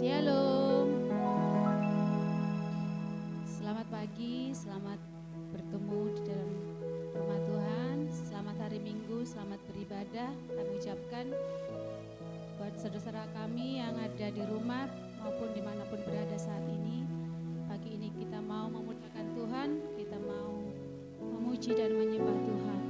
Shalom. Selamat pagi, selamat bertemu di dalam rumah Tuhan. Selamat hari Minggu, selamat beribadah. Kami ucapkan buat saudara-saudara kami yang ada di rumah maupun dimanapun berada saat ini. Pagi ini kita mau memuliakan Tuhan, kita mau memuji dan menyembah Tuhan.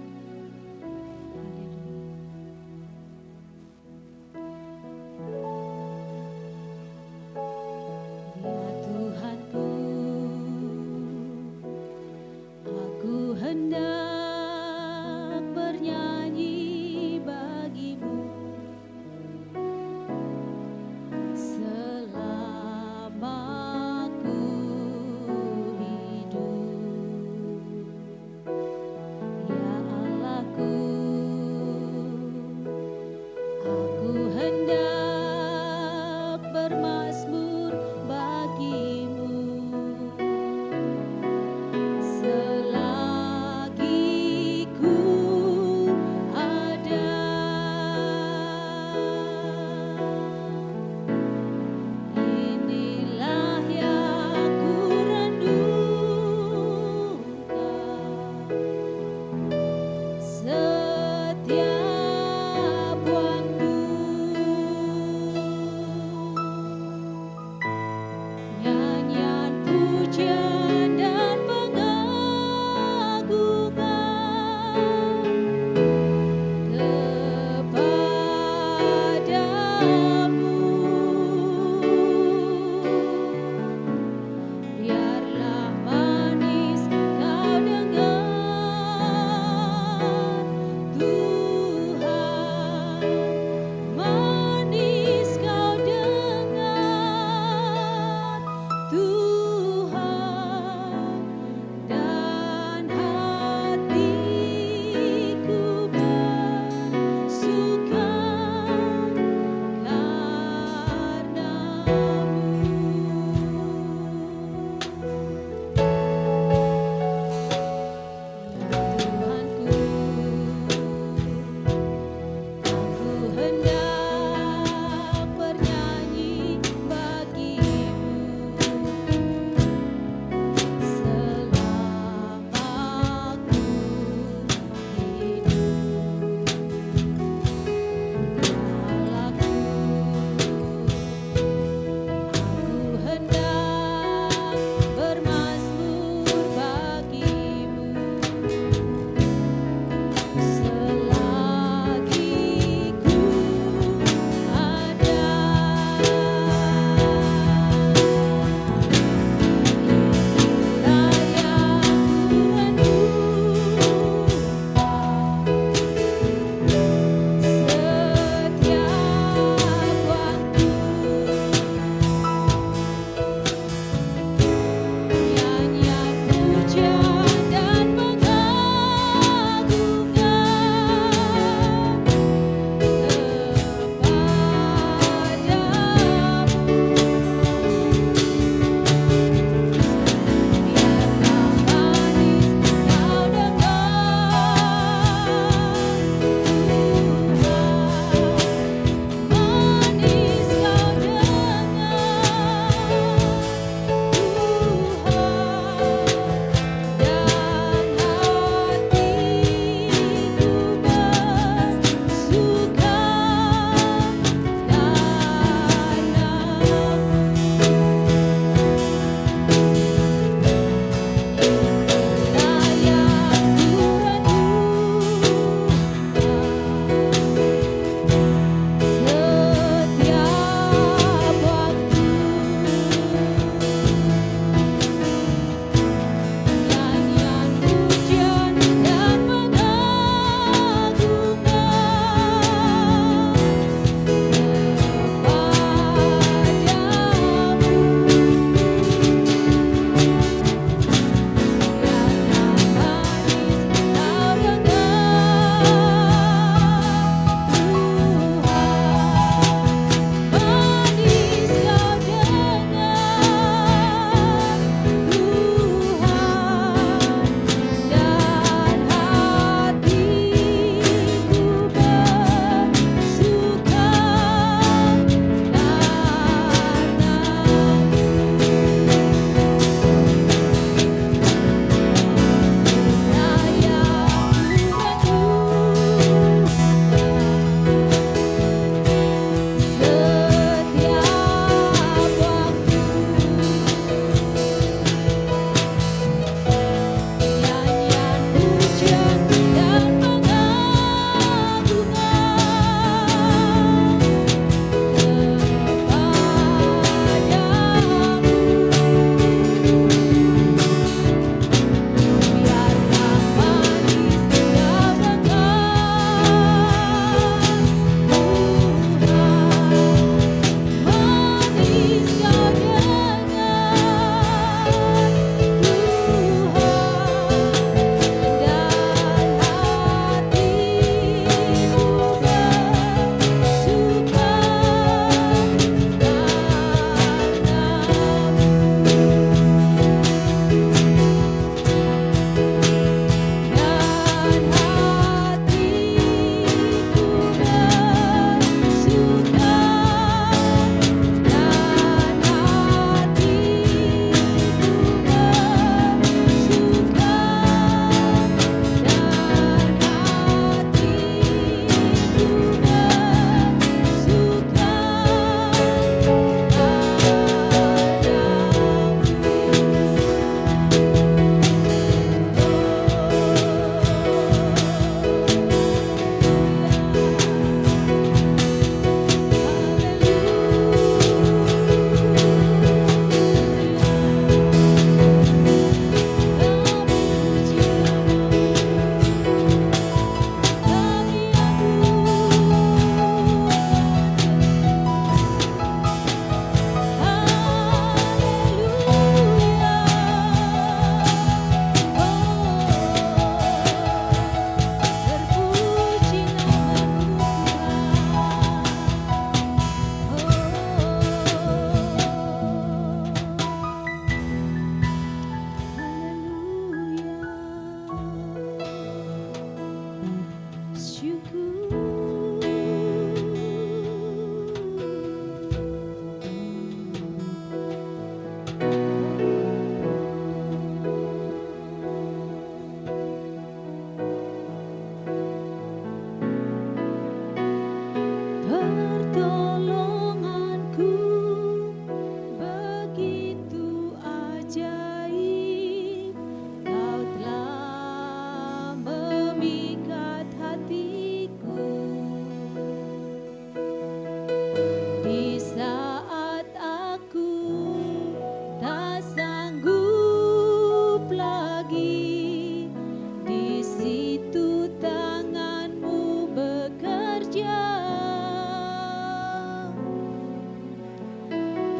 Ya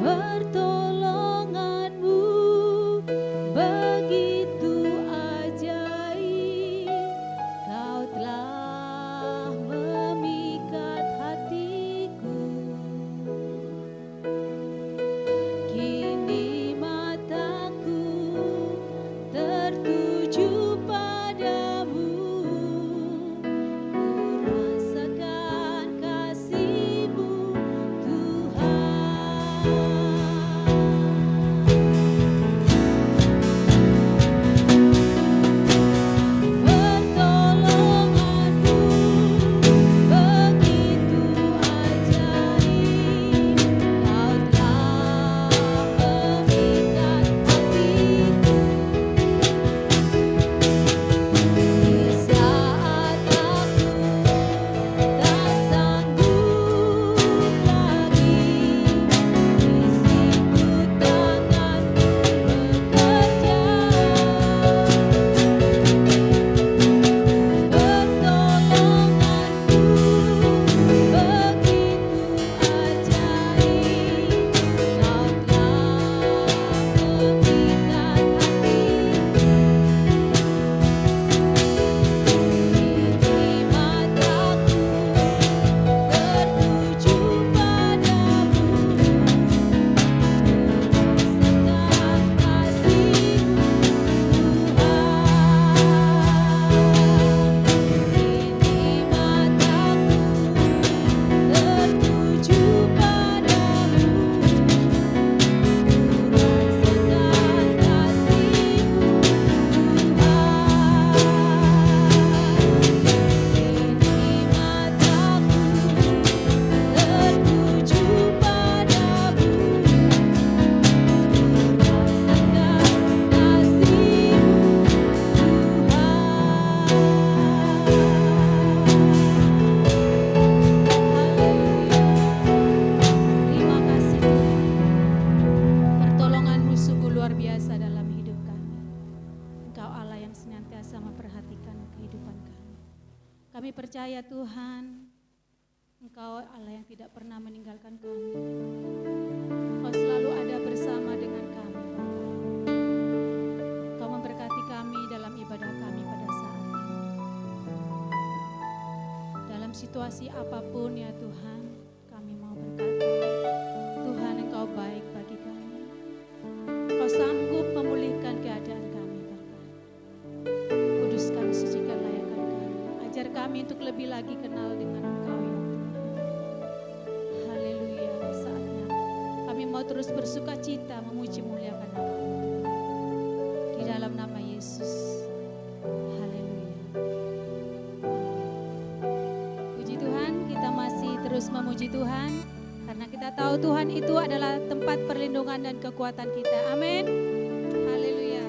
Pertolongan-Mu begitu ajaib, Kau telah memikat hatiku. Kini mataku tertuju padamu, ku rasakan kasih-Mu Tuhan. Pertolongan-Mu begitu ajaib, Kau telah memikat hatiku. Di saat aku tak sanggup lagi, di situ tangan-Mu bekerja. Pertolongan-Mu begitu ajaib, Kau telah memikat hatiku. Kini mataku tertuju padamu, rasakan kasih-Mu Tuhan. Kini mataku tertuju padamu, rasakan kasih-Mu Tuhan. Kini mataku tertuju padamu, rasakan kasih-Mu Tuhan. Terima kasih Tuhan. Pertolongan-Mu sungguh luar biasa dalam hidup kami. Engkau Allah yang senantiasa memperhatikan kehidupan kami. Kami percaya Tuhan, Engkau Allah yang tidak pernah meninggalkan kami. Engkau selalu ada bersama dengan kami, Bapa. Engkau memberkati kami dalam ibadah kami pada saat ini. Dalam situasi apapun ya Tuhan, kami mau berkata, Tuhan Engkau baik bagi kami. Engkau sanggup memulihkan keadaan kami, Bapa. Kuduskan, sucikan, layakkan kami. Ajar kami untuk lebih lagi kenal dengan Engkau ya Tuhan. Haleluya, saatnya kami mau terus bersuka cita memuji muliakan nama-Mu Tuhan. Di dalam nama Yesus. Haleluya. Puji Tuhan, kita masih terus memuji Tuhan karena kita tahu Tuhan itu adalah tempat perlindungan dan kekuatan kita. Amin. Haleluya.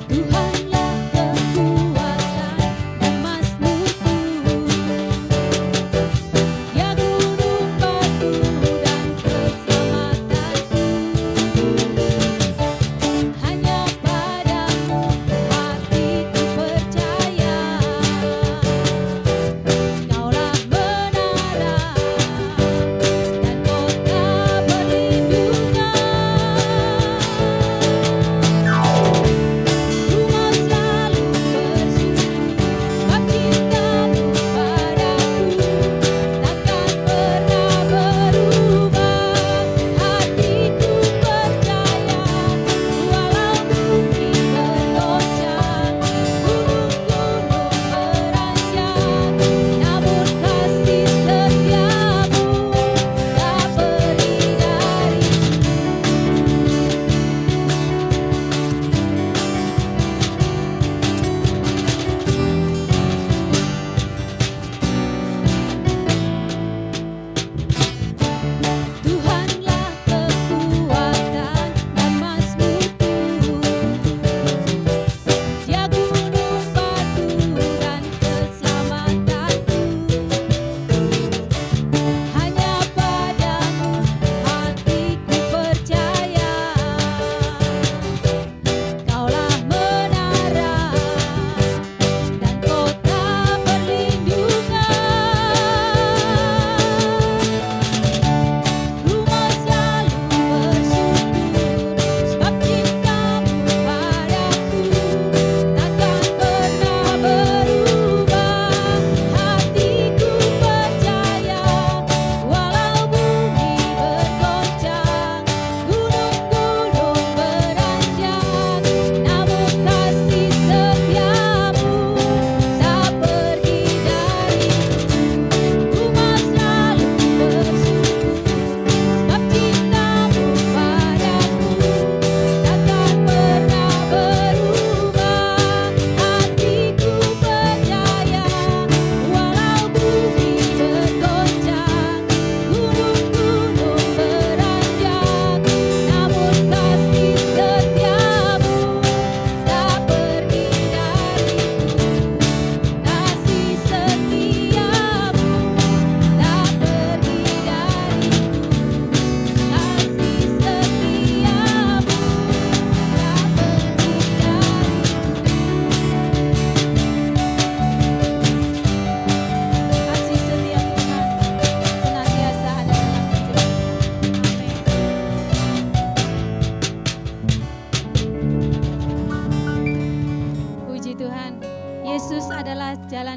Tuhanlah kekuatan dan mazmurku, Ya gunung batu dan keselamatanku.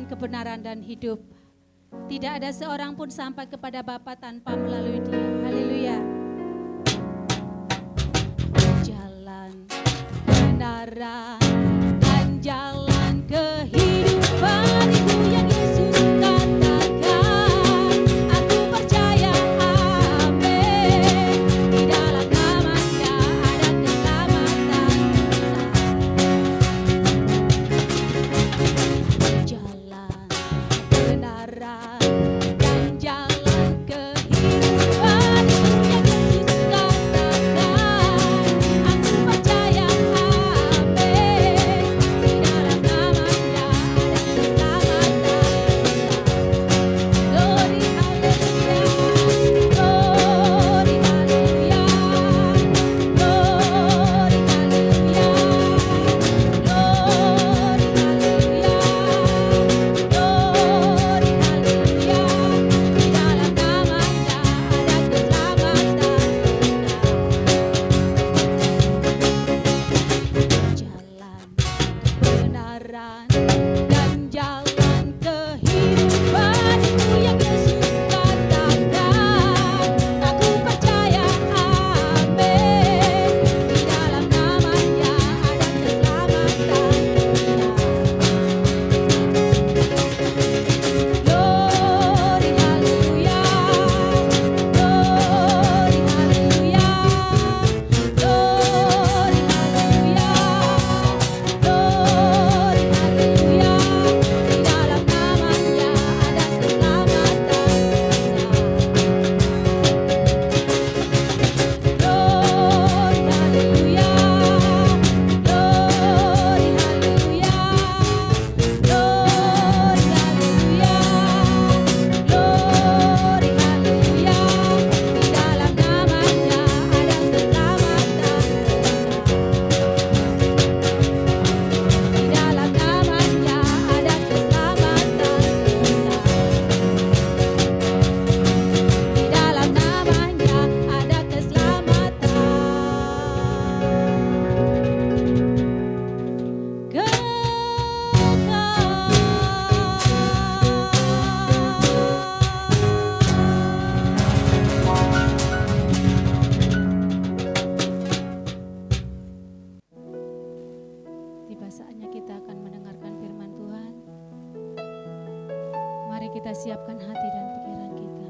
kebenaran dan hidup. Tidak ada seorang pun sampai kepada Bapa tanpa melalui Dia. Haleluya. Jalan kebenaran dan jalan kehidupan, itu yang Yesus katakan. Aku percaya, amin. Di dalam nama-Nya ada keselamatan. Jalan kebenaran dan jalan kehidupan, itu yang Yesus katakan. Aku percaya, amin. Di dalam nama-Nya ada keselamatan. Glory haleluya, glory haleluya, glory haleluya, glory haleluya, glory haleluya. Di dalam nama-Nya ada keselamatan. Jalan kebenaran dan jalan kehidupan, itu yang Yesus katakan. Aku percaya, amin. Di dalam nama-Nya ada keselamatan. Glory haleluya, glory haleluya, glory haleluya, glory haleluya. Di dalam nama-Nya ada keselamatan. Glory haleluya, glory haleluya, glory haleluya, glory haleluya. Di dalam nama-Nya ada keselamatan. Di dalam nama-Nya ada keselamatan. Di dalam nama-Nya ada keselamatan. Tiba saatnya kita akan mendengarkan firman Tuhan. Mari kita siapkan hati dan pikiran kita.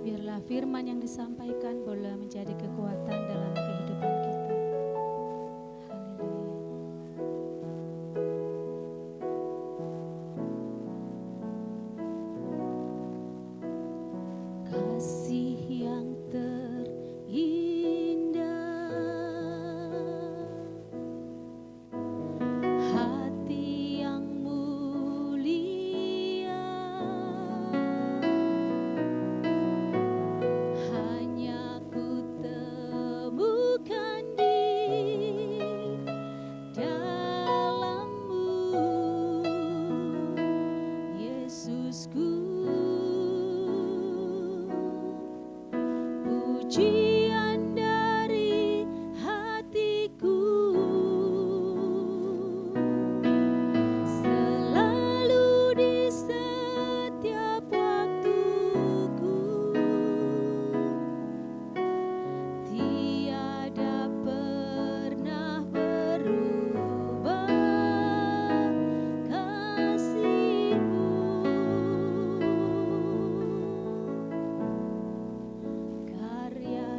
Biarlah firman yang disampaikan boleh menjadi kekuatan dalam kehidupan kita. Haleluya. Kasih yang terindah, hati yang mulia, hanya ku temukan di dalam-Mu, Yesusku. Pujian dari hatiku, selalu di setiap waktuku, tiada pernah berubah kasih-Mu. Karya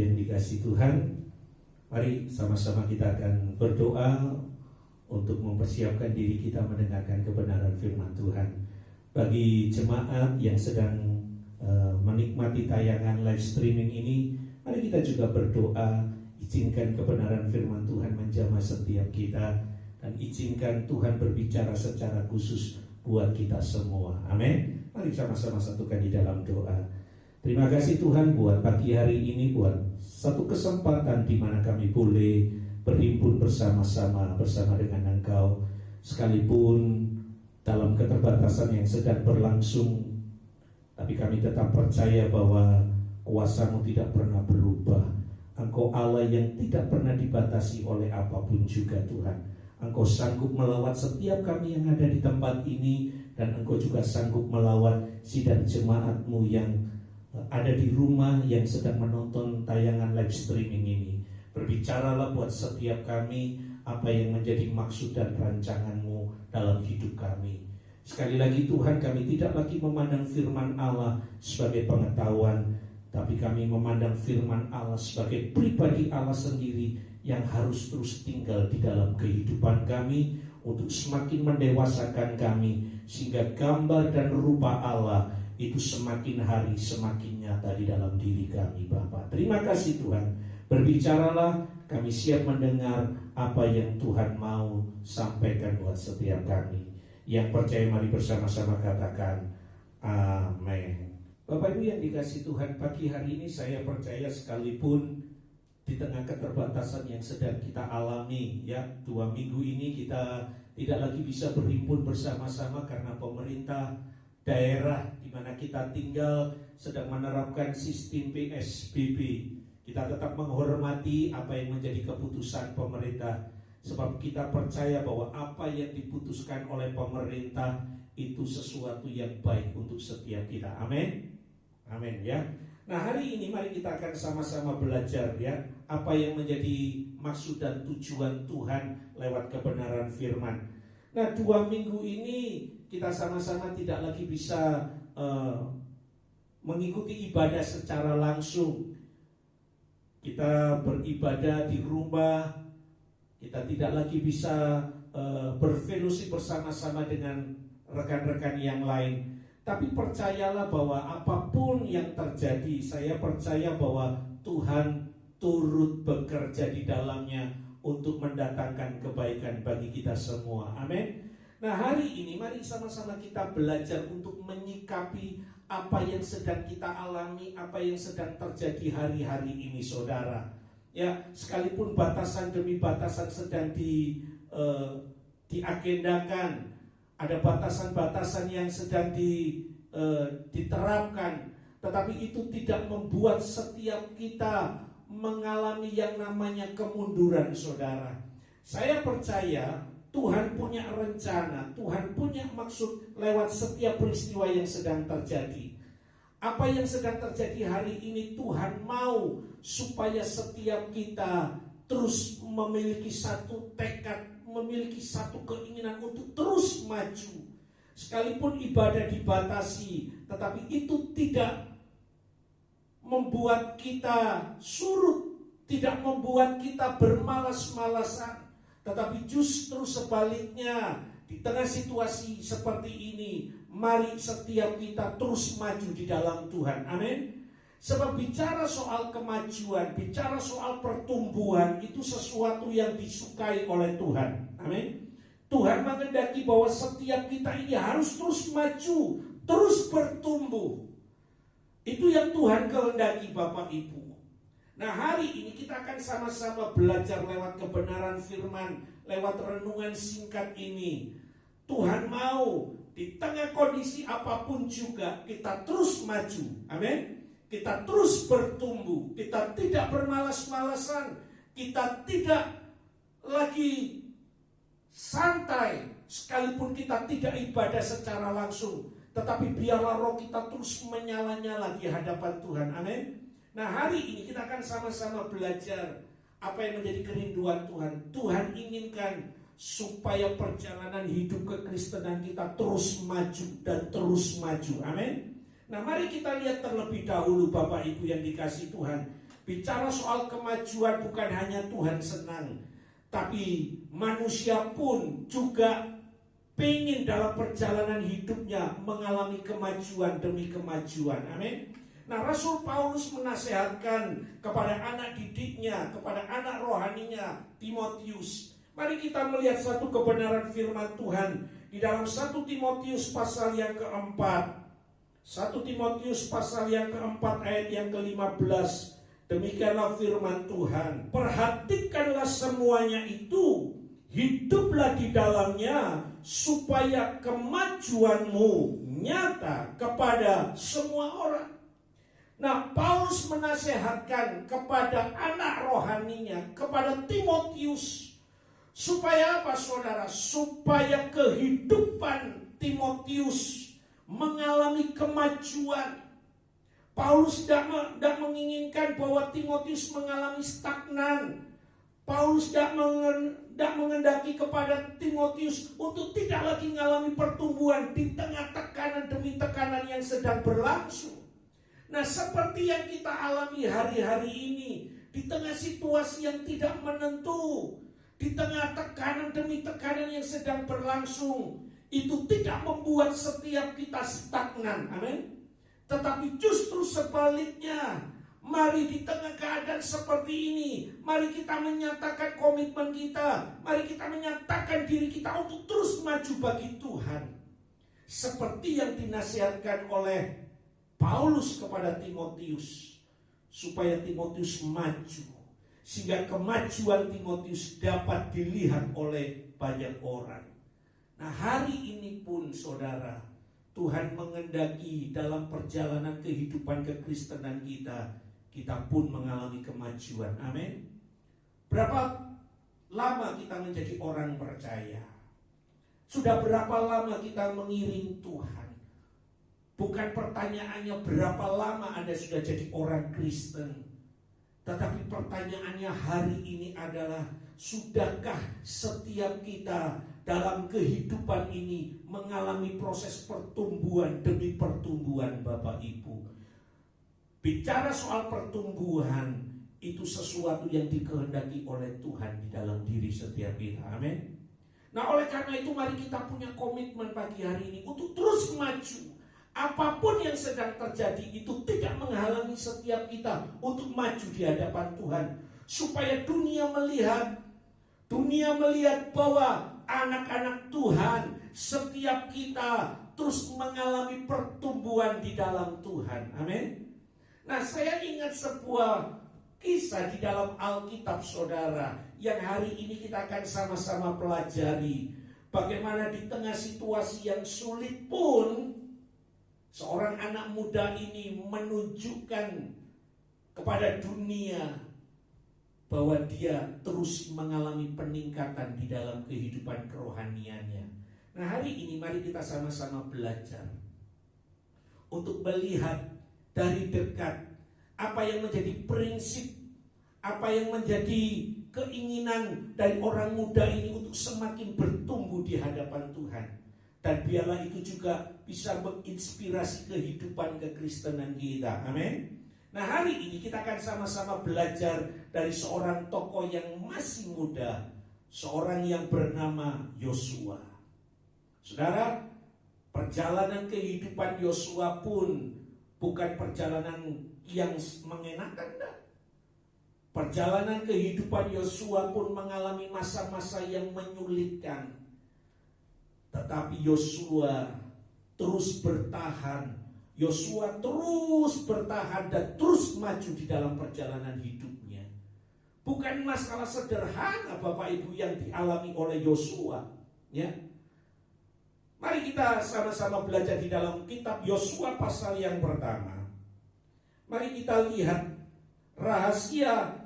yang dikasihi Tuhan, mari sama-sama kita akan berdoa untuk mempersiapkan diri kita mendengarkan kebenaran firman Tuhan. Bagi jemaat yang sedang menikmati tayangan live streaming ini, mari kita juga berdoa, izinkan kebenaran firman Tuhan menjamah setiap kita, dan izinkan Tuhan berbicara secara khusus buat kita semua. Amin. Mari sama-sama satukan di dalam doa. Terima kasih Tuhan buat pagi hari ini, buat satu kesempatan di mana kami boleh berhimpun bersama-sama dengan Engkau, sekalipun dalam keterbatasan yang sedang berlangsung. Tapi kami tetap percaya bahwa kuasa-Mu tidak pernah berubah. Engkau Allah yang tidak pernah dibatasi oleh apapun juga Tuhan. Engkau sanggup melawat setiap kami yang ada di tempat ini, dan Engkau juga sanggup melawat sidang jemaat-Mu yang ada di rumah yang sedang menonton tayangan live streaming ini. Berbicaralah buat setiap kami apa yang menjadi maksud dan rancangan-Mu dalam hidup kami. Sekali lagi Tuhan, kami tidak lagi memandang firman Allah sebagai pengetahuan, tapi kami memandang firman Allah sebagai pribadi Allah sendiri yang harus terus tinggal di dalam kehidupan kami untuk semakin mendewasakan kami, sehingga gambar dan rupa Allah itu semakin hari semakin nyata di dalam diri kami Bapa. Terima kasih Tuhan. Berbicaralah, kami siap mendengar apa yang Tuhan mau sampaikan buat setiap kami. Yang percaya mari bersama-sama katakan amin. Bapak Ibu yang dikasihi Tuhan, pagi hari ini saya percaya sekalipun di tengah keterbatasan yang sedang kita alami, ya, 2 minggu ini kita tidak lagi bisa berhimpun bersama-sama karena pemerintah daerah di mana kita tinggal sedang menerapkan sistem PSBB. Kita tetap menghormati apa yang menjadi keputusan pemerintah, sebab kita percaya bahwa apa yang diputuskan oleh pemerintah itu sesuatu yang baik untuk setiap kita. Amin. Amin ya. Nah, hari ini mari kita akan sama-sama belajar ya, apa yang menjadi maksud dan tujuan Tuhan lewat kebenaran firman. Nah, 2 minggu ini kita sama-sama tidak lagi bisa mengikuti ibadah secara langsung. Kita beribadah di rumah, kita tidak lagi bisa berfellowship bersama-sama dengan rekan-rekan yang lain. Tapi percayalah bahwa apapun yang terjadi, saya percaya bahwa Tuhan turut bekerja di dalamnya untuk mendatangkan kebaikan bagi kita semua. Amin. Nah, hari ini mari sama-sama kita belajar untuk menyikapi apa yang sedang kita alami, apa yang sedang terjadi hari-hari ini, saudara. Ya, sekalipun batasan demi batasan sedang diagendakan, ada batasan-batasan yang sedang diterapkan, tetapi itu tidak membuat setiap kita mengalami yang namanya kemunduran, saudara. Saya percaya Tuhan punya rencana, Tuhan punya maksud lewat setiap peristiwa yang sedang terjadi. Apa yang sedang terjadi hari ini, Tuhan mau supaya setiap kita terus memiliki satu tekad, memiliki satu keinginan untuk terus maju. Sekalipun ibadah dibatasi, tetapi itu tidak membuat kita surut, tidak membuat kita bermalas-malasan, tetapi justru sebaliknya, di tengah situasi seperti ini, mari setiap kita terus maju di dalam Tuhan. Amin. Sebab bicara soal kemajuan, bicara soal pertumbuhan, itu sesuatu yang disukai oleh Tuhan. Amin. Tuhan menghendaki bahwa setiap kita ini harus terus maju, terus bertumbuh. Itu yang Tuhan kehendaki, Bapak Ibu. Nah, hari ini kita akan sama-sama belajar lewat kebenaran firman, lewat renungan singkat ini. Tuhan mau di tengah kondisi apapun juga kita terus maju. Amin. Kita terus bertumbuh, kita tidak bermalas-malasan, kita tidak lagi santai, sekalipun kita tidak ibadah secara langsung, tetapi biarlah roh kita terus menyala-nyala di hadapan Tuhan. Amin. Nah, hari ini kita akan sama-sama belajar apa yang menjadi kerinduan Tuhan. Tuhan inginkan supaya perjalanan hidup kekristenan kita terus maju dan terus maju. Amin. Nah, mari kita lihat terlebih dahulu, Bapak Ibu yang dikasihi Tuhan, Bicara soal kemajuan, bukan hanya Tuhan senang, tapi manusia pun juga pengen dalam perjalanan hidupnya mengalami kemajuan demi kemajuan. Amin. Nah, Rasul Paulus menasehatkan kepada anak didiknya, kepada anak rohaninya, Timotius. Mari kita melihat satu kebenaran firman Tuhan di dalam 1 Timotius pasal yang keempat. 1 Timotius pasal yang keempat ayat yang ke-15. Demikianlah firman Tuhan. Perhatikanlah semuanya itu, hiduplah di dalamnya, supaya kemajuanmu nyata kepada semua orang. Nah, Paulus menasehatkan kepada anak rohaninya, kepada Timotius, supaya apa saudara? Supaya kehidupan Timotius mengalami kemajuan. Paulus tidak menginginkan bahwa Timotius mengalami stagnan. Paulus tidak mengendaki kepada Timotius untuk tidak lagi mengalami pertumbuhan di tengah tekanan demi tekanan yang sedang berlangsung. Nah, seperti yang kita alami hari-hari ini, di tengah situasi yang tidak menentu, di tengah tekanan demi tekanan yang sedang berlangsung, itu tidak membuat setiap kita stagnan. Amin. Tetapi justru sebaliknya, mari di tengah keadaan seperti ini, mari kita menyatakan komitmen kita, mari kita menyatakan diri kita untuk terus maju bagi Tuhan. Seperti yang dinasihatkan oleh Paulus kepada Timotius, supaya Timotius maju, sehingga kemajuan Timotius dapat dilihat oleh banyak orang. Nah, hari ini pun saudara, Tuhan mengendaki dalam perjalanan kehidupan kekristenan kita pun mengalami kemajuan. Amin. Berapa lama kita menjadi orang percaya? Sudah berapa lama kita mengiring Tuhan? Bukan pertanyaannya berapa lama Anda sudah jadi orang Kristen, tetapi pertanyaannya hari ini adalah, sudahkah setiap kita dalam kehidupan ini mengalami proses pertumbuhan demi pertumbuhan, Bapak Ibu? Bicara soal pertumbuhan, itu sesuatu yang dikehendaki oleh Tuhan di dalam diri setiap kita. Amin. Nah, oleh karena itu mari kita punya komitmen pagi hari ini untuk terus maju. Apapun yang sedang terjadi itu tidak menghalangi setiap kita untuk maju di hadapan Tuhan. Supaya dunia melihat bahwa anak-anak Tuhan, setiap kita terus mengalami pertumbuhan di dalam Tuhan. Amin. Nah, saya ingat sebuah kisah di dalam Alkitab saudara, yang hari ini kita akan sama-sama pelajari. Bagaimana di tengah situasi yang sulit pun, seorang anak muda ini menunjukkan kepada dunia bahwa dia terus mengalami peningkatan di dalam kehidupan kerohaniannya. Nah, hari ini mari kita sama-sama belajar untuk melihat dari dekat apa yang menjadi prinsip, apa yang menjadi keinginan dari orang muda ini untuk semakin bertumbuh di hadapan Tuhan. Dan biarlah itu juga bisa menginspirasi kehidupan kekristenan kita. Amin. Nah, hari ini kita akan sama-sama belajar dari seorang tokoh yang masih muda, seorang yang bernama Yosua. Saudara, perjalanan kehidupan Yosua pun bukan perjalanan yang mengenakan. Perjalanan kehidupan Yosua pun mengalami masa-masa yang menyulitkan. Tetapi Yosua terus bertahan. Yosua terus bertahan dan terus maju di dalam perjalanan hidupnya. Bukan masalah sederhana Bapak Ibu yang dialami oleh Yosua, ya. Mari kita sama-sama belajar di dalam kitab Yosua pasal yang pertama. Mari kita lihat rahasia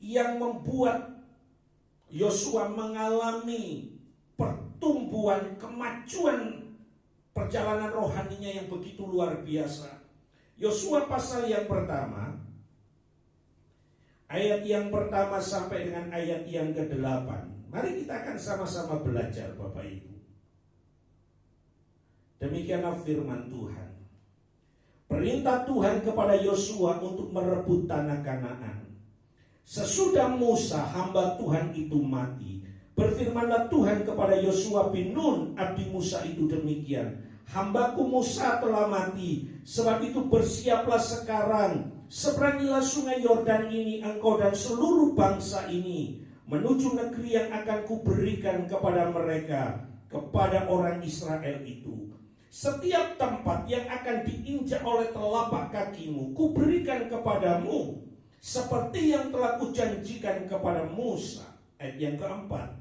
yang membuat Yosua mengalami pertumbuhan, kemajuan perjalanan rohaninya yang begitu luar biasa. Yosua pasal yang pertama, ayat yang pertama sampai dengan ayat yang ke-8. Mari kita akan sama-sama belajar Bapak Ibu. Demikianlah firman Tuhan. Perintah Tuhan kepada Yosua untuk merebut tanah Kanaan. Sesudah Musa hamba Tuhan itu mati, berfirmanlah Tuhan kepada Yosua bin Nun abdi Musa itu demikian, hambaku Musa telah mati, sebab itu bersiaplah sekarang, seberangilah sungai Yordan ini engkau dan seluruh bangsa ini, menuju negeri yang akan kuberikan kepada mereka, kepada orang Israel itu. Setiap tempat yang akan diinjak oleh telapak kakimu, kuberikan kepadamu, seperti yang telah kujanjikan kepada Musa. Ayat yang keempat.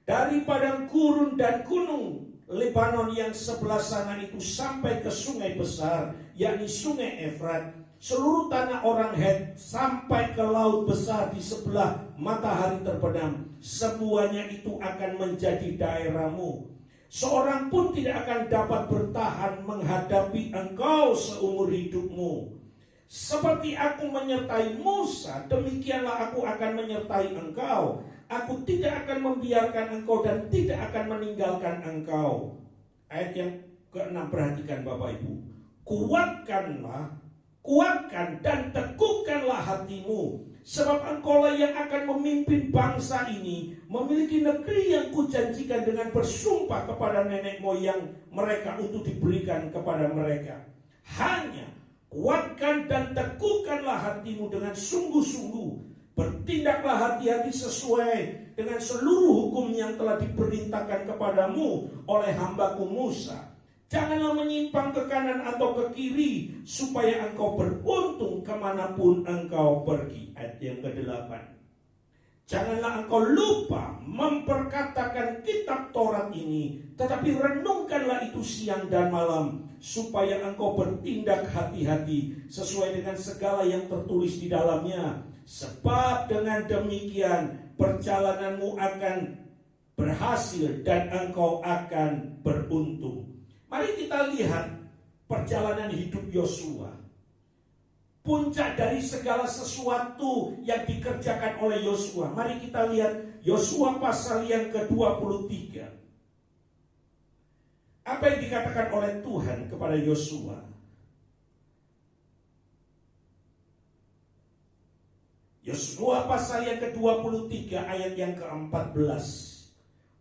Dari padang gurun dan gunung Lebanon yang sebelah sana itu sampai ke sungai besar, yakni sungai Efrat, seluruh tanah orang Het sampai ke laut besar di sebelah matahari terbenam, semuanya itu akan menjadi daerahmu. Seorang pun tidak akan dapat bertahan menghadapi engkau seumur hidupmu. Seperti aku menyertai Musa, demikianlah aku akan menyertai engkau. Aku tidak akan membiarkan engkau dan tidak akan meninggalkan engkau. Ayat yang ke-6, perhatikan Bapak Ibu. Kuatkan dan teguhkanlah hatimu, sebab engkaulah yang akan memimpin bangsa ini memiliki negeri yang kujanjikan dengan bersumpah kepada nenek moyang mereka untuk diberikan kepada mereka. Hanya kuatkan dan teguhkanlah hatimu dengan sungguh-sungguh, bertindaklah hati-hati sesuai dengan seluruh hukum yang telah diperintahkan kepadamu oleh hambaku Musa. Janganlah menyimpang ke kanan atau ke kiri, supaya engkau beruntung kemanapun engkau pergi. Ayat yang ke-8. Janganlah engkau lupa memperkatakan kitab Taurat ini, tetapi renungkanlah itu siang dan malam, supaya engkau bertindak hati-hati sesuai dengan segala yang tertulis di dalamnya. Sebab dengan demikian perjalananmu akan berhasil dan engkau akan beruntung. Mari kita lihat perjalanan hidup Yosua. Puncak dari segala sesuatu yang dikerjakan oleh Yosua. Mari kita lihat Yosua pasal yang ke-23. Apa yang dikatakan oleh Tuhan kepada Yosua? Yosua pasal yang ke-23 ayat yang ke-14.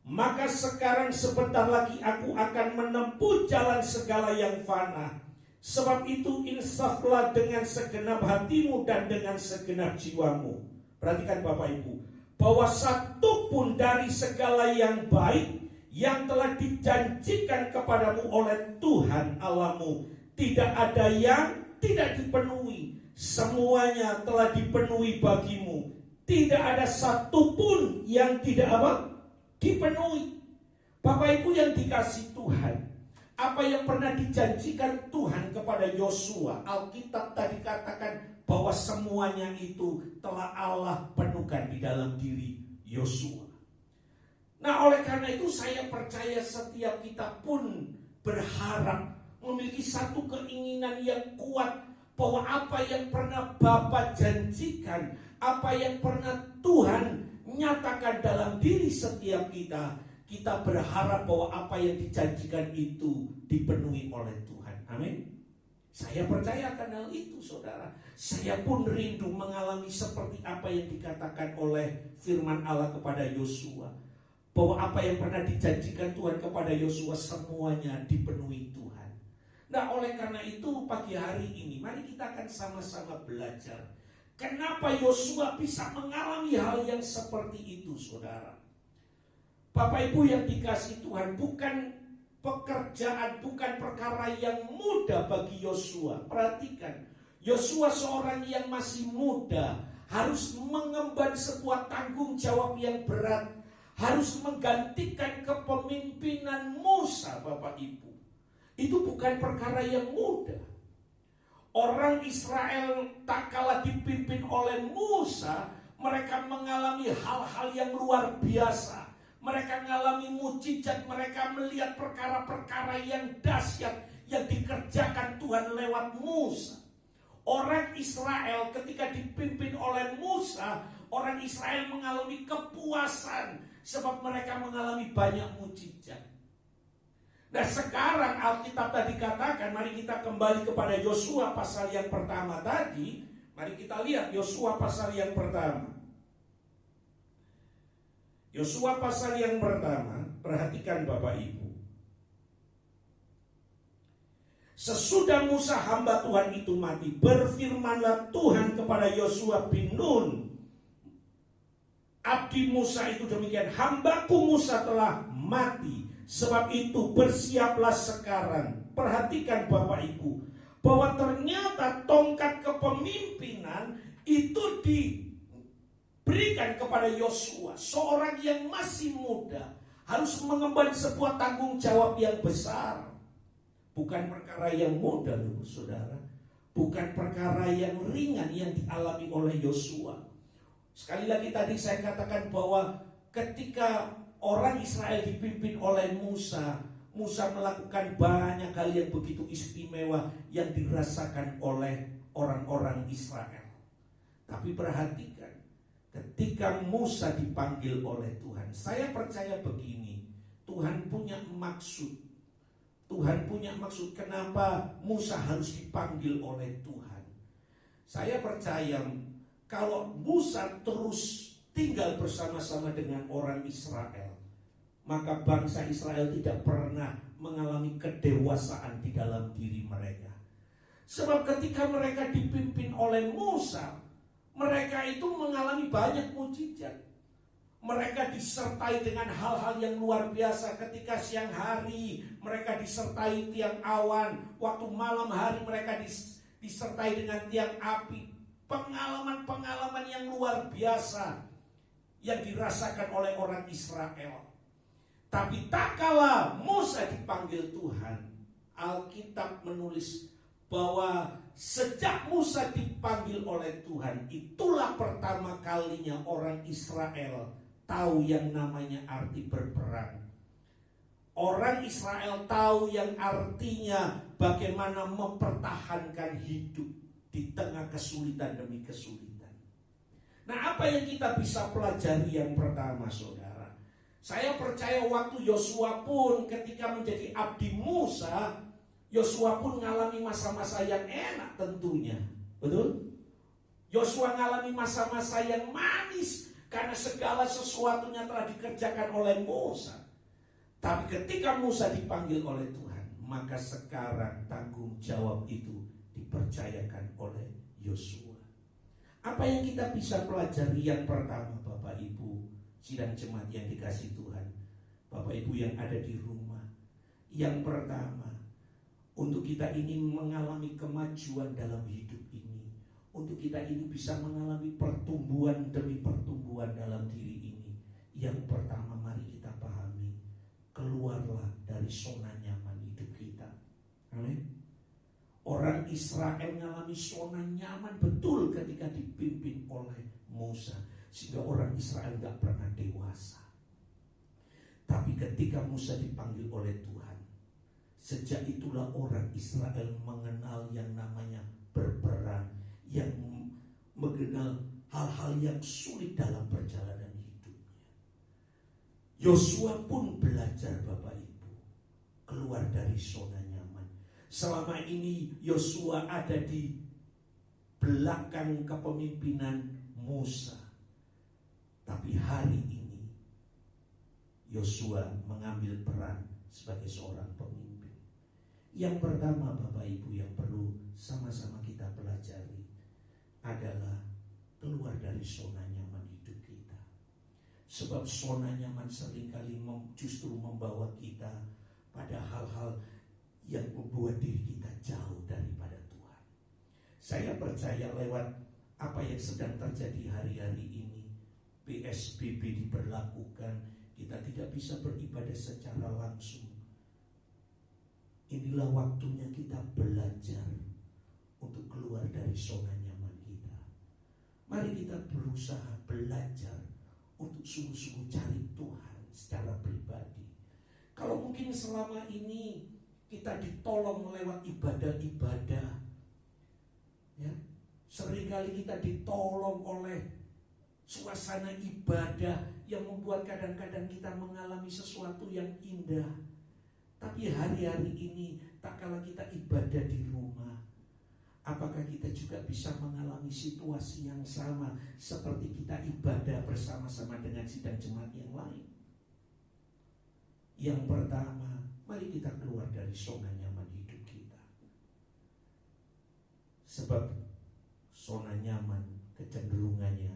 Maka sekarang sebentar lagi aku akan menempuh jalan segala yang fana. Sebab itu insaflah dengan segenap hatimu dan dengan segenap jiwamu. Perhatikan Bapak Ibu, bahwa satu pun dari segala yang baik yang telah dijanjikan kepadamu oleh Tuhan Allahmu, tidak ada yang tidak dipenuhi. Semuanya telah dipenuhi bagimu. Tidak ada satu pun yang tidak dipenuhi. Bapak Ibu yang dikasih Tuhan, apa yang pernah dijanjikan Tuhan kepada Yosua, Alkitab tadi katakan bahwa semuanya itu telah Allah penuhkan di dalam diri Yosua. Nah, oleh karena itu saya percaya setiap kita pun berharap memiliki satu keinginan yang kuat, bahwa apa yang pernah Bapa janjikan, apa yang pernah Tuhan nyatakan dalam diri setiap kita, kita berharap bahwa apa yang dijanjikan itu dipenuhi oleh Tuhan. Amin. Saya percaya akan hal itu, saudara. Saya pun rindu mengalami seperti apa yang dikatakan oleh firman Allah kepada Yosua, bahwa apa yang pernah dijanjikan Tuhan kepada Yosua semuanya dipenuhi Tuhan. Nah, oleh karena itu pagi hari ini mari kita akan sama-sama belajar kenapa Yosua bisa mengalami hal yang seperti itu, saudara. Bapak Ibu yang dikasih Tuhan, bukan pekerjaan, bukan perkara yang mudah bagi Yosua. Perhatikan, Yosua seorang yang masih muda, harus mengemban sebuah tanggung jawab yang berat, harus menggantikan kepemimpinan Musa, Bapak Ibu. Itu bukan perkara yang mudah. Orang Israel tak kalah dipimpin oleh Musa, mereka mengalami hal-hal yang luar biasa. Mereka mengalami mukjizat, mereka melihat perkara-perkara yang dahsyat yang dikerjakan Tuhan lewat Musa. Orang Israel ketika dipimpin oleh Musa, orang Israel mengalami kepuasan sebab mereka mengalami banyak mukjizat. Nah sekarang Alkitab tadi katakan, mari kita kembali kepada Yosua pasal yang pertama tadi. Mari kita lihat Yosua pasal yang pertama. Yosua pasal yang pertama, perhatikan Bapak Ibu. Sesudah Musa hamba Tuhan itu mati, berfirmanlah Tuhan kepada Yosua bin Nun, abdi Musa itu demikian, hambaku Musa telah mati. Sebab itu bersiaplah sekarang. Perhatikan Bapak Ibu, bahwa ternyata tongkat kepemimpinan itu diberikan kepada Yosua, seorang yang masih muda, harus mengemban sebuah tanggung jawab yang besar. Bukan perkara yang mudah loh saudara, bukan perkara yang ringan yang dialami oleh Yosua. Sekali lagi tadi saya katakan bahwa ketika orang Israel dipimpin oleh Musa, Musa melakukan banyak hal yang begitu istimewa yang dirasakan oleh orang-orang Israel. Tapi perhatikan, ketika Musa dipanggil oleh Tuhan, saya percaya begini, Tuhan punya maksud. Tuhan punya maksud kenapa Musa harus dipanggil oleh Tuhan. Saya percaya kalau Musa terus tinggal bersama-sama dengan orang Israel, maka bangsa Israel tidak pernah mengalami kedewasaan di dalam diri mereka. Sebab ketika mereka dipimpin oleh Musa, mereka itu mengalami banyak mukjizat. Mereka disertai dengan hal-hal yang luar biasa. Ketika siang hari mereka disertai tiang awan, waktu malam hari mereka disertai dengan tiang api. Pengalaman-pengalaman yang luar biasa yang dirasakan oleh orang Israel. Tapi tak kala Musa dipanggil Tuhan, Alkitab menulis bahwa sejak Musa dipanggil oleh Tuhan, itulah pertama kalinya orang Israel tahu yang namanya arti berperang. Orang Israel tahu yang artinya bagaimana mempertahankan hidup di tengah kesulitan demi kesulitan. Nah, apa yang kita bisa pelajari yang pertama, saudara? Saya percaya waktu Yosua pun ketika menjadi abdi Musa, Yosua pun mengalami masa-masa yang enak tentunya. Betul? Yosua mengalami masa-masa yang manis karena segala sesuatunya telah dikerjakan oleh Musa. Tapi ketika Musa dipanggil oleh Tuhan, maka sekarang tanggung jawab itu dipercayakan oleh Yosua. Apa yang kita bisa pelajari yang pertama, Bapak Ibu sidang jemaat yang dikasihi Tuhan, Bapak Ibu yang ada di rumah? Yang pertama, untuk kita ini mengalami kemajuan dalam hidup ini, untuk kita ini bisa mengalami pertumbuhan demi pertumbuhan dalam diri ini, yang pertama mari kita pahami, keluarlah dari zona nyaman hidup kita. Amin. Orang Israel mengalami zona nyaman betul ketika dipimpin oleh Musa, sehingga orang Israel gak pernah dewasa. Tapi ketika Musa dipanggil oleh Tuhan, sejak itulah orang Israel mengenal yang namanya berperang, yang mengenal hal-hal yang sulit dalam perjalanan hidupnya. Yosua pun belajar, Bapak Ibu, keluar dari zona nyaman. Selama ini Yosua ada di belakang kepemimpinan Musa. Tapi hari ini Yosua mengambil peran sebagai seorang pemimpin. Yang pertama, Bapak Ibu, yang perlu sama-sama kita pelajari adalah keluar dari zona nyaman hidup kita. Sebab zona nyaman seringkali justru membawa kita pada hal-hal yang membuat diri kita jauh daripada Tuhan. Saya percaya lewat apa yang sedang terjadi hari-hari ini, PSBB diberlakukan, kita tidak bisa beribadah secara langsung. Inilah waktunya kita belajar untuk keluar dari zona nyaman kita. Mari kita berusaha belajar untuk sungguh-sungguh cari Tuhan secara pribadi. Kalau mungkin selama ini kita ditolong lewat ibadah-ibadah, ya, seringkali kita ditolong oleh suasana ibadah yang membuat kadang-kadang kita mengalami sesuatu yang indah. Tapi hari-hari ini, tak kala kita ibadah di rumah, apakah kita juga bisa mengalami situasi yang sama seperti kita ibadah bersama-sama dengan sidang jemaat yang lain? Yang pertama, mari kita keluar dari zona nyaman hidup kita. Sebab zona nyaman kecenderungannya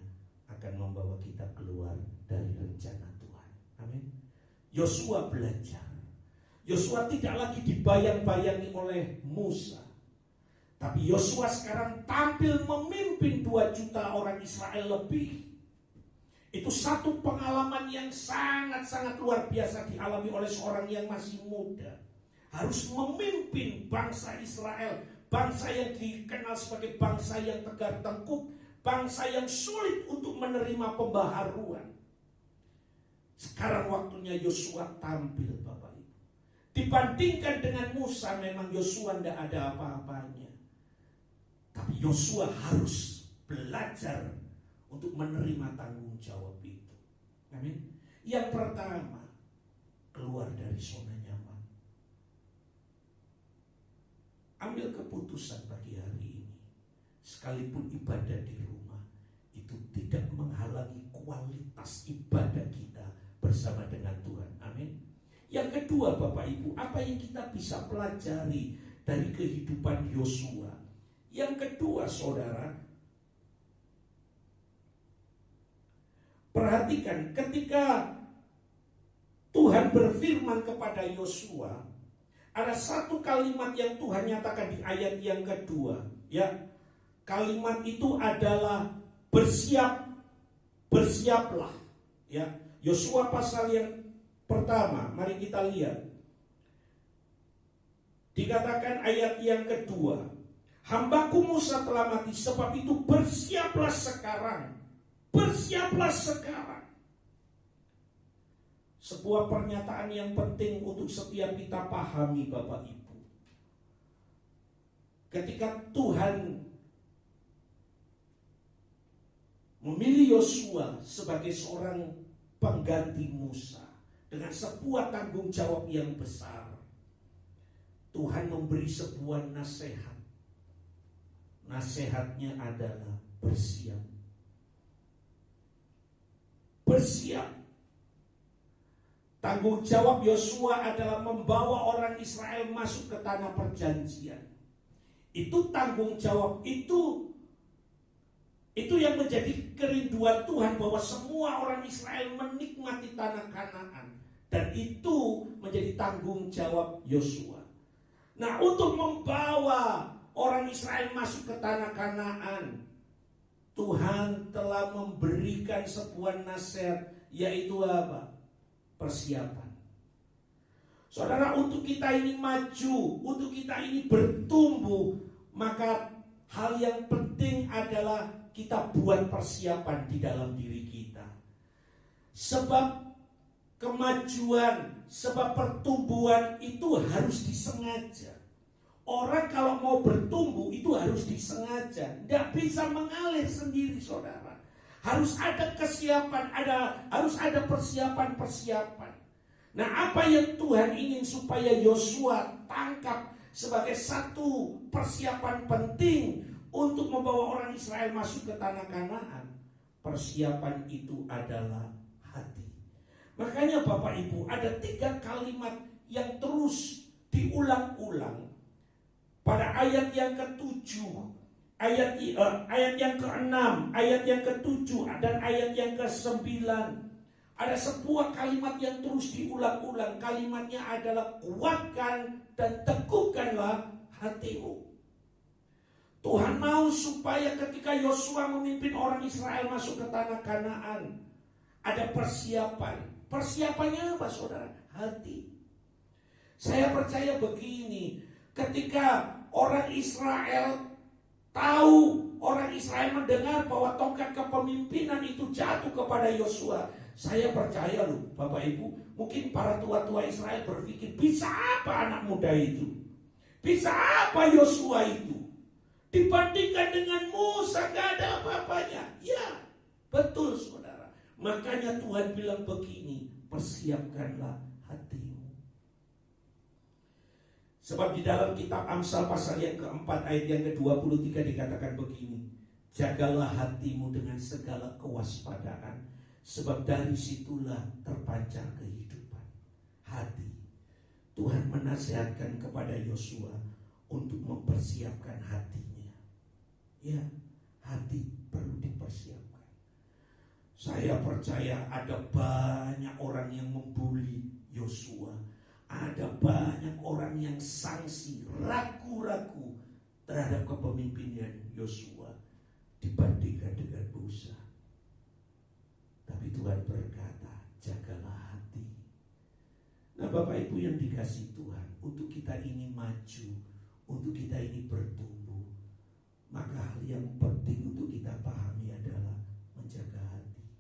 akan membawa kita keluar dari rencana Tuhan. Amin. Yosua belajar. Yosua tidak lagi dibayang-bayangi oleh Musa, tapi Yosua sekarang tampil memimpin 2 juta orang Israel lebih. Itu satu pengalaman yang sangat-sangat luar biasa dialami oleh seorang yang masih muda. Harus memimpin bangsa Israel, bangsa yang dikenal sebagai bangsa yang tegar tengkuk, bangsa yang sulit untuk menerima pembaharuan. Sekarang waktunya Yosua tampil, Bapak Ibu. Dibandingkan dengan Musa, memang Yosua tidak ada apa-apanya. Tapi Yosua harus belajar untuk menerima tanggung jawab itu. Amin. Yang pertama, keluar dari zona nyaman. Ambil keputusan pagi hari ini. Sekalipun ibadah di rumah, itu tidak menghalangi kualitas ibadah kita bersama dengan Tuhan. Amin. Yang kedua, Bapak Ibu, apa yang kita bisa pelajari dari kehidupan Yosua? Yang kedua, saudara, perhatikan ketika Tuhan berfirman kepada Yosua, ada satu kalimat yang Tuhan nyatakan di ayat yang kedua, ya. Kalimat itu adalah bersiaplah, ya. Yosua pasal yang pertama, mari kita lihat. Dikatakan ayat yang kedua, hambaku Musa telah mati, sebab itu bersiaplah sekarang. Bersiaplah sekarang. Sebuah pernyataan yang penting untuk setiap kita pahami, Bapak Ibu. Ketika Tuhan memilih Yosua sebagai seorang pengganti Musa dengan sebuah tanggung jawab yang besar, Tuhan memberi sebuah nasihat. Nasihatnya adalah bersiap. Bersiap. Tanggung jawab Yosua adalah membawa orang Israel masuk ke tanah perjanjian. Itu tanggung jawab, itu yang menjadi kerinduan Tuhan, bahwa semua orang Israel menikmati tanah Kanaan. Dan itu menjadi tanggung jawab Yosua. Nah, untuk membawa orang Israel masuk ke tanah Kanaan, Tuhan telah memberikan sebuah nasihat, yaitu apa? Persiapan. Saudara, untuk kita ini maju, untuk kita ini bertumbuh, maka hal yang penting adalah kita buat persiapan di dalam diri kita. Sebab kemajuan, sebab pertumbuhan itu harus disengaja. Orang kalau mau bertumbuh itu harus disengaja. Tidak bisa mengalir sendiri, saudara. Harus ada kesiapan, harus ada persiapan-persiapan. Nah, apa yang Tuhan ingin supaya Yosua tangkap sebagai satu persiapan penting untuk membawa orang Israel masuk ke tanah Kanaan? Persiapan itu adalah hati. Makanya Bapak Ibu, ada 3 kalimat yang terus diulang-ulang. Pada ayat yang ke-7, ayat yang ke-6, ayat yang ke-7, dan ayat yang ke-9, ada sebuah kalimat yang terus diulang-ulang. Kalimatnya adalah kuatkan dan teguhkanlah hatimu. Tuhan mau supaya ketika Yosua memimpin orang Israel masuk ke tanah Kanaan, ada persiapan. Persiapannya apa, saudara? Hati. Saya percaya begini, ketika orang Israel tahu, orang Israel mendengar bahwa tongkat kepemimpinan itu jatuh kepada Yosua, saya percaya loh, Bapak Ibu, mungkin para tua-tua Israel berpikir, bisa apa anak muda itu? Bisa apa Yosua itu? Dibandingkan dengan Musa, gak ada apa-apanya. Ya, betul, saudara. Makanya Tuhan bilang begini, persiapkanlah hatimu. Sebab di dalam kitab Amsal pasal yang keempat ayat yang ke-23 dikatakan begini, jagalah hatimu dengan segala kewaspadaan, sebab dari situlah terpancar kehidupan. Hati. Tuhan menasihatkan kepada Yosua untuk mempersiapkan hatinya. Ya, hati perlu dipersiapkan. Saya percaya ada banyak orang yang membuli Yosua. Ada banyak orang yang sangsi, ragu-ragu terhadap kepemimpinan Yosua dibandingkan dengan Musa. Tapi Tuhan berkata, jagalah hati. Nah, Bapak Ibu yang dikasihi Tuhan, untuk kita ini maju, untuk kita ini bertumbuh, maka hal yang penting untuk kita pahami adalah menjaga hati.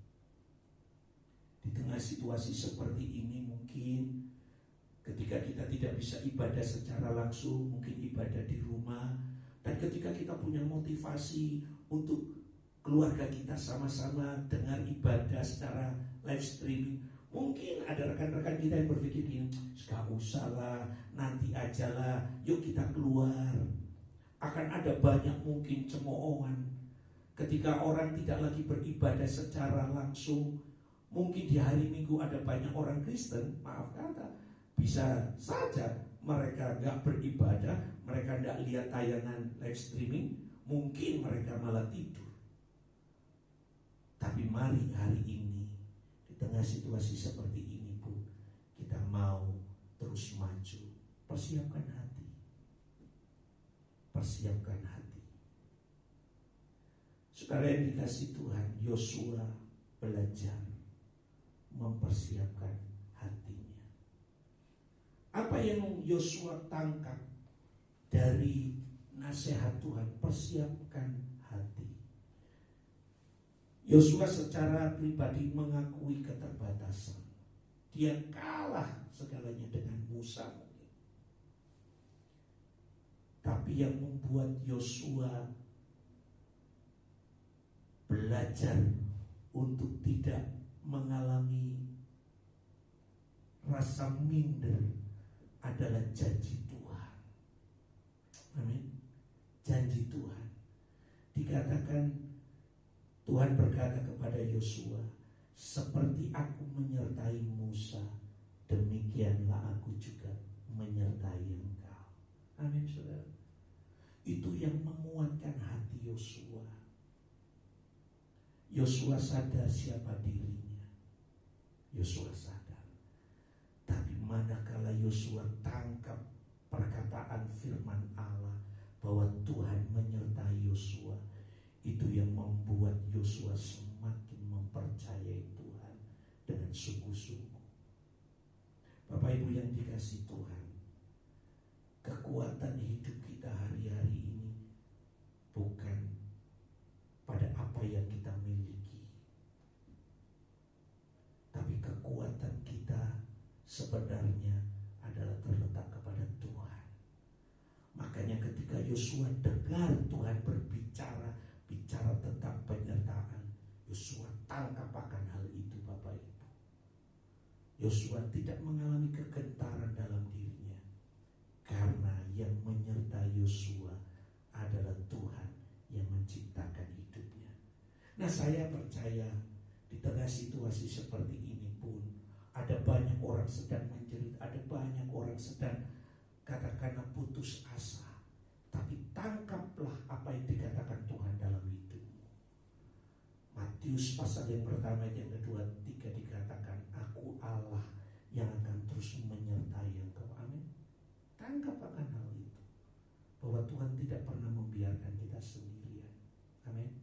Di tengah situasi seperti ini mungkin ketika kita tidak bisa ibadah secara langsung, mungkin ibadah di rumah. Dan ketika kita punya motivasi untuk keluarga kita sama-sama dengar ibadah secara live streaming, mungkin ada rekan-rekan kita yang berpikir gini, gak usah lah, nanti aja lah, yuk kita keluar. Akan ada banyak mungkin cemoohan. Ketika orang tidak lagi beribadah secara langsung, mungkin di hari Minggu ada banyak orang Kristen, maaf kata, bisa saja mereka gak beribadah, mereka gak lihat tayangan live streaming, mungkin mereka malah tidur. Tapi mari hari ini, di tengah situasi seperti ini pun, kita mau terus maju. Persiapkan hati. Persiapkan hati. Saudara yang dikasihi Tuhan, Yosua belajar mempersiapkan hatinya. Apa yang Yosua tangkap dari nasihat Tuhan? Persiapkan hati. Yosua secara pribadi mengakui keterbatasan. Dia kalah segalanya dengan Musa mungkin. Tapi yang membuat Yosua belajar untuk tidak mengalami rasa minder adalah janji Tuhan. Amin. Janji Tuhan. Dikatakan Tuhan berkata kepada Yosua, seperti aku menyertai Musa, demikianlah aku juga menyertai engkau. Amin, saudara. Itu yang menguatkan hati Yosua. Yosua sadar siapa dirinya. Yosua sadar. Tapi manakala Yosua tangkap perkataan firman Allah bahwa Tuhan menyertai Yosua, itu yang membuat Yosua semakin mempercayai Tuhan dengan sungguh-sungguh. Bapak Ibu yang dikasihi Tuhan, kekuatan hidup kita hari-hari ini bukan pada apa yang kita miliki, tapi kekuatan kita sebenarnya adalah terletak kepada Tuhan. Makanya ketika Yosua dengar Tuhan berbicara tentang penyertaan, Yosua tangkap akan hal itu, Bapak Ibu. Yosua tidak mengalami kegentaran dalam dirinya, karena yang menyertai Yosua adalah Tuhan yang menciptakan hidupnya. Nah, saya percaya di tengah situasi seperti ini pun ada banyak orang sedang menjerit, ada banyak orang sedang katakanlah putus asa. Tapi tangkaplah apa yang dikatakan Tuhan dalam hidupmu. Matius pasal yang pertama yang kedua tiga dikatakan, aku Allah yang akan terus menyertai engkau. Amin. Tangkap akan hal itu, bahwa Tuhan tidak pernah membiarkan kita sendirian. Amin.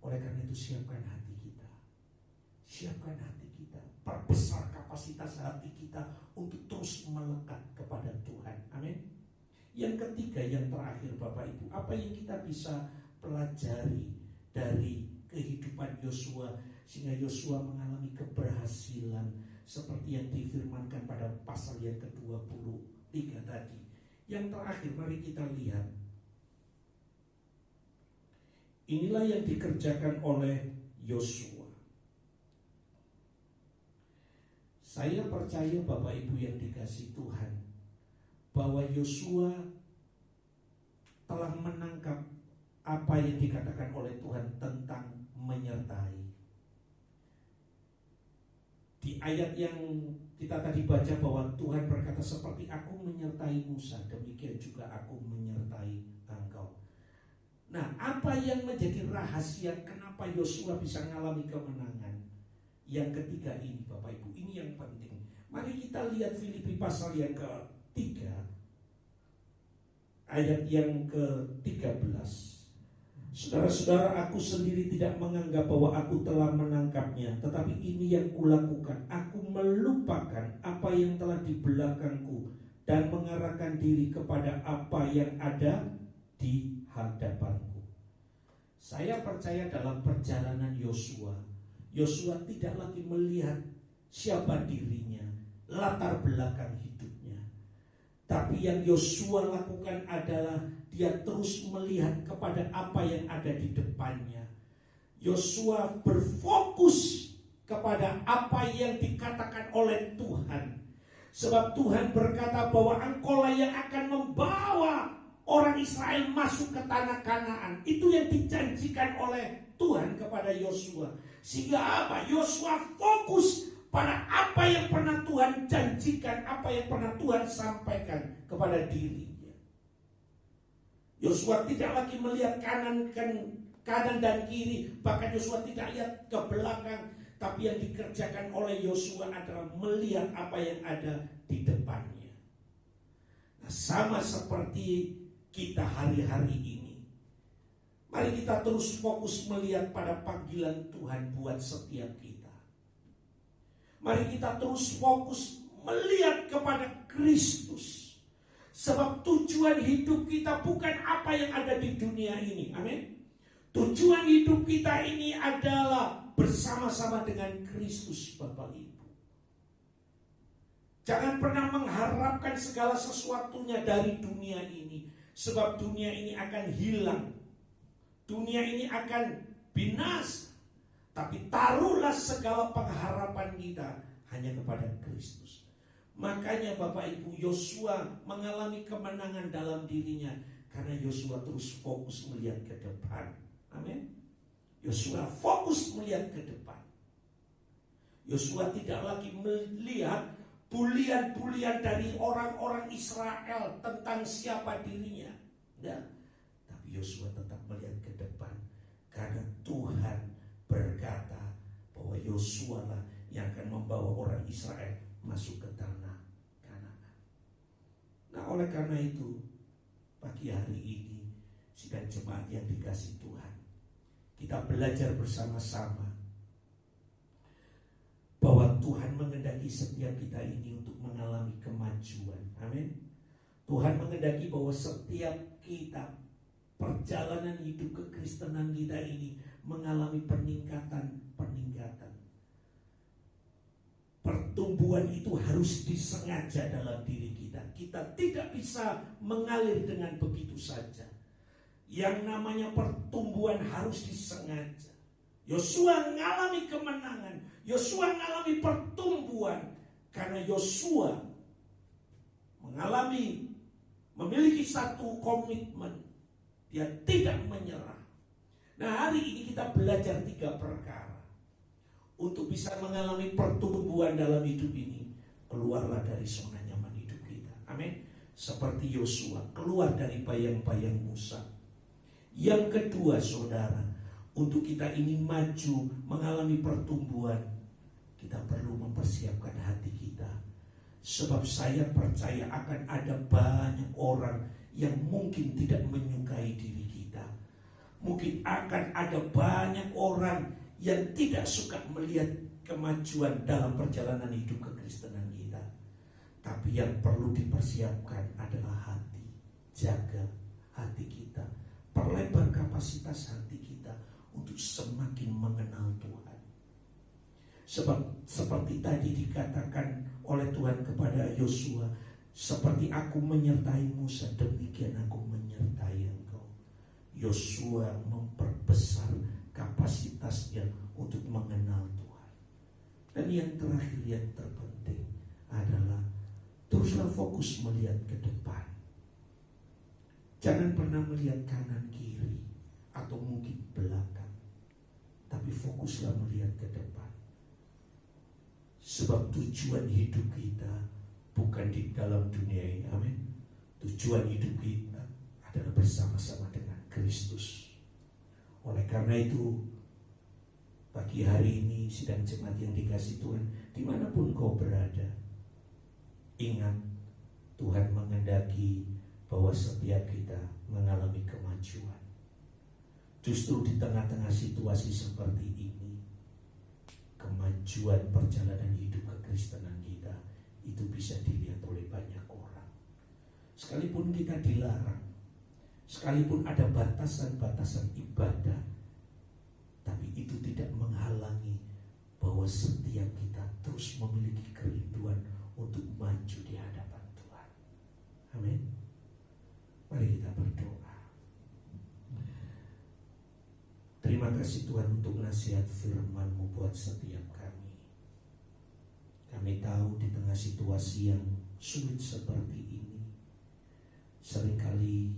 Oleh karena itu siapkan hati kita. Siapkan hati kita. Perbesar kapasitas hati kita untuk terus melekat kepada Tuhan. Amin. Yang ketiga, yang terakhir Bapak Ibu, apa yang kita bisa pelajari dari kehidupan Yosua sehingga Yosua mengalami keberhasilan seperti yang difirmankan pada pasal yang ke-23 tadi. Yang terakhir, mari kita lihat. Inilah yang dikerjakan oleh Yosua. Saya percaya Bapak Ibu yang dikasihi Tuhan, bahwa Yosua telah menangkap apa yang dikatakan oleh Tuhan tentang menyertai. Di ayat yang kita tadi baca bahwa Tuhan berkata, seperti aku menyertai Musa, demikian juga aku menyertai engkau. Nah, apa yang menjadi rahasia kenapa Yosua bisa mengalami kemenangan? Yang ketiga ini, Bapak Ibu, ini yang penting. Mari kita lihat Filipi pasal yang ke-3, ayat yang ke-13. Saudara-saudara, aku sendiri tidak menganggap bahwa aku telah menangkapnya, tetapi ini yang kulakukan, aku melupakan apa yang telah di belakangku dan mengarahkan diri kepada apa yang ada di hadapanku. Saya percaya dalam perjalanan Yosua tidak lagi melihat siapa dirinya, latar belakang hidupnya. Tapi yang Yosua lakukan adalah dia terus melihat kepada apa yang ada di depannya. Yosua berfokus kepada apa yang dikatakan oleh Tuhan. Sebab Tuhan berkata bahwa engkaulah yang akan membawa orang Israel masuk ke tanah Kanaan. Itu yang dijanjikan oleh Tuhan kepada Yosua. Sehingga apa? Yosua fokus pada apa yang pernah Tuhan janjikan, apa yang pernah Tuhan sampaikan kepada dirinya. Yosua tidak lagi melihat kanan dan kiri, bahkan Yosua tidak lihat ke belakang, tapi yang dikerjakan oleh Yosua adalah melihat apa yang ada di depannya. Nah, sama seperti kita hari-hari ini, mari kita terus fokus melihat pada panggilan Tuhan buat setiap kita. Mari kita terus fokus melihat kepada Kristus. Sebab tujuan hidup kita bukan apa yang ada di dunia ini. Amin. Tujuan hidup kita ini adalah bersama-sama dengan Kristus, Bapak Ibu. Jangan pernah mengharapkan segala sesuatunya dari dunia ini. Sebab dunia ini akan hilang. Dunia ini akan binasa. Tapi taruhlah segala pengharapan kita hanya kepada Kristus. Makanya Bapak Ibu, Yosua mengalami kemenangan dalam dirinya karena Yosua terus fokus melihat ke depan. Amin. Yosua fokus melihat ke depan. Yosua tidak lagi melihat bulian-bulian dari orang-orang Israel tentang siapa dirinya. Ya. Tapi Yosua tetap melihat ke depan karena Tuhan berkata bahwa Yosua lah yang akan membawa orang Israel masuk ke tanah Kanaan. Nah, oleh karena itu pagi hari ini sidang jemaat yang dikasihi Tuhan, kita belajar bersama-sama bahwa Tuhan menghendaki setiap kita ini untuk mengalami kemajuan. Amin. Tuhan menghendaki bahwa setiap kita, perjalanan hidup kekristenan kita ini mengalami peningkatan. Pertumbuhan itu harus disengaja dalam diri kita. Kita tidak bisa mengalir dengan begitu saja. Yang namanya pertumbuhan harus disengaja. Yosua mengalami kemenangan, Yosua mengalami pertumbuhan karena Yosua memiliki satu komitmen. Dia tidak menyerah. Nah, hari ini kita belajar 3 perkara. Untuk bisa mengalami pertumbuhan dalam hidup ini, keluarlah dari zona nyaman hidup kita. Amin. Seperti Yosua keluar dari bayang-bayang Musa. Yang kedua, saudara, untuk kita ingin maju mengalami pertumbuhan, kita perlu mempersiapkan hati kita. Sebab saya percaya akan ada banyak orang yang mungkin tidak menyukai diri kita. Mungkin akan ada banyak orang yang tidak suka melihat kemajuan dalam perjalanan hidup kekristenan kita. Tapi yang perlu dipersiapkan adalah hati. Jaga hati kita. Perlebar kapasitas hati kita untuk semakin mengenal Tuhan. Sebab seperti tadi dikatakan oleh Tuhan kepada Yosua, seperti aku menyertai Musa, demikian aku menyertai engkau. Yosua memperbesar kapasitasnya untuk mengenal Tuhan. Dan yang terakhir, yang terpenting adalah teruslah fokus melihat ke depan. Jangan pernah melihat kanan kiri atau mungkin belakang, tapi fokuslah melihat ke depan. Sebab tujuan hidup kita bukan di dalam dunia ini, amin. Tujuan hidup kita adalah bersama-sama dengan Kristus. Oleh karena itu, pagi hari ini sidang jemaat yang dikasihi Tuhan, dimanapun kau berada, ingat Tuhan menghendaki bahwa setiap kita mengalami kemajuan. Justru di tengah-tengah situasi seperti ini, kemajuan perjalanan hidup kekristenan kita itu bisa dilihat oleh banyak orang. Sekalipun kita dilarang, sekalipun ada batasan-batasan ibadah, tapi itu tidak menghalangi bahwa setiap kita terus memiliki kerinduan untuk maju di hadapan Tuhan. Amin. Mari kita berdoa. Terima kasih Tuhan untuk nasihat firman-Mu buat setiap kami. Kami tahu di tengah situasi yang sulit seperti ini, seringkali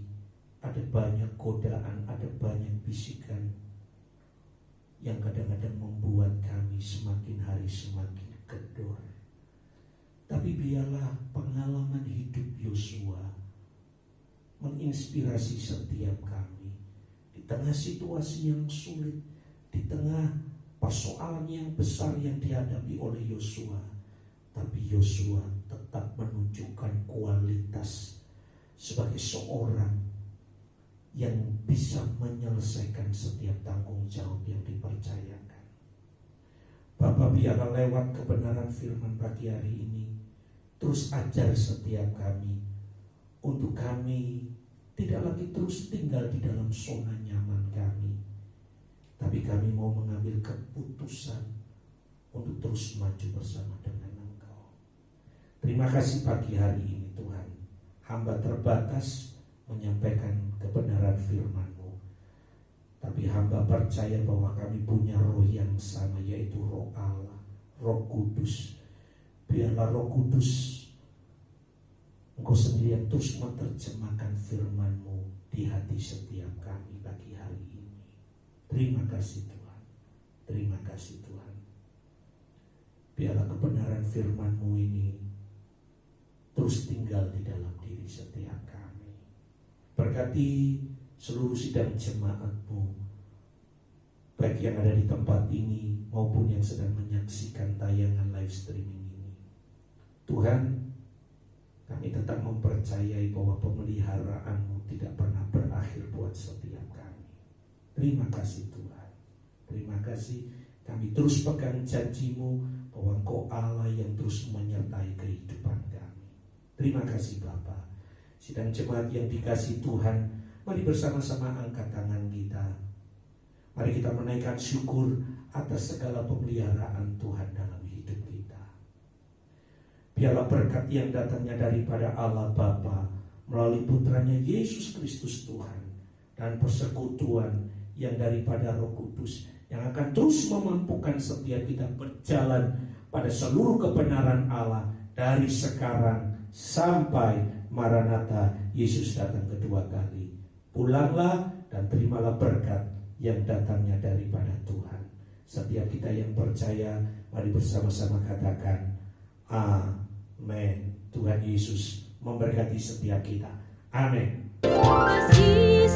ada banyak godaan, ada banyak bisikan yang kadang-kadang membuat kami semakin hari semakin kendor. Tapi biarlah pengalaman hidup Yosua menginspirasi setiap kami di tengah situasi yang sulit, di tengah persoalan yang besar yang dihadapi oleh Yosua. Tapi Yosua tetap menunjukkan kualitas sebagai seorang yang bisa menyelesaikan setiap tanggung jawab yang dipercayakan. Bapak, biarlah lewat kebenaran firman pagi hari ini terus ajar setiap kami, untuk kami tidak lagi terus tinggal di dalam zona nyaman kami, tapi kami mau mengambil keputusan untuk terus maju bersama dengan Engkau. Terima kasih pagi hari ini Tuhan. Hamba terbatas menyampaikan kebenaran firman-Mu, tapi hamba percaya bahwa kami punya roh yang sama, yaitu roh Allah, roh kudus. Biarlah roh kudus Engkau sendiri yang terus menerjemahkan firman-Mu di hati setiap kami pagi hari ini. Terima kasih Tuhan. Terima kasih Tuhan. Biarlah kebenaran firman-Mu ini terus tinggal di dalam diri setiap kami. Berkati seluruh sidang jemaat-Mu, baik yang ada di tempat ini maupun yang sedang menyaksikan tayangan live streaming ini. Tuhan, kami tetap mempercayai bahwa pemeliharaan-Mu tidak pernah berakhir buat setiap kami. Terima kasih Tuhan. Terima kasih, kami terus pegang janji-Mu bahwa Engkau Allah yang terus menyertai kehidupan kami. Terima kasih Bapa. Sidang jemaat yang dikasihi Tuhan, mari bersama-sama angkat tangan kita. Mari kita menaikkan syukur atas segala pemeliharaan Tuhan dalam hidup kita. Biarlah berkat yang datangnya daripada Allah Bapa melalui putranya Yesus Kristus Tuhan, dan persekutuan yang daripada Roh Kudus yang akan terus memampukan setiap kita berjalan pada seluruh kebenaran Allah dari sekarang sampai Maranatha, Yesus datang kedua kali. Pulanglah dan terimalah berkat yang datangnya daripada Tuhan. Setiap kita yang percaya, mari bersama-sama katakan amin. Tuhan Yesus memberkati setiap kita. Amin. Kasih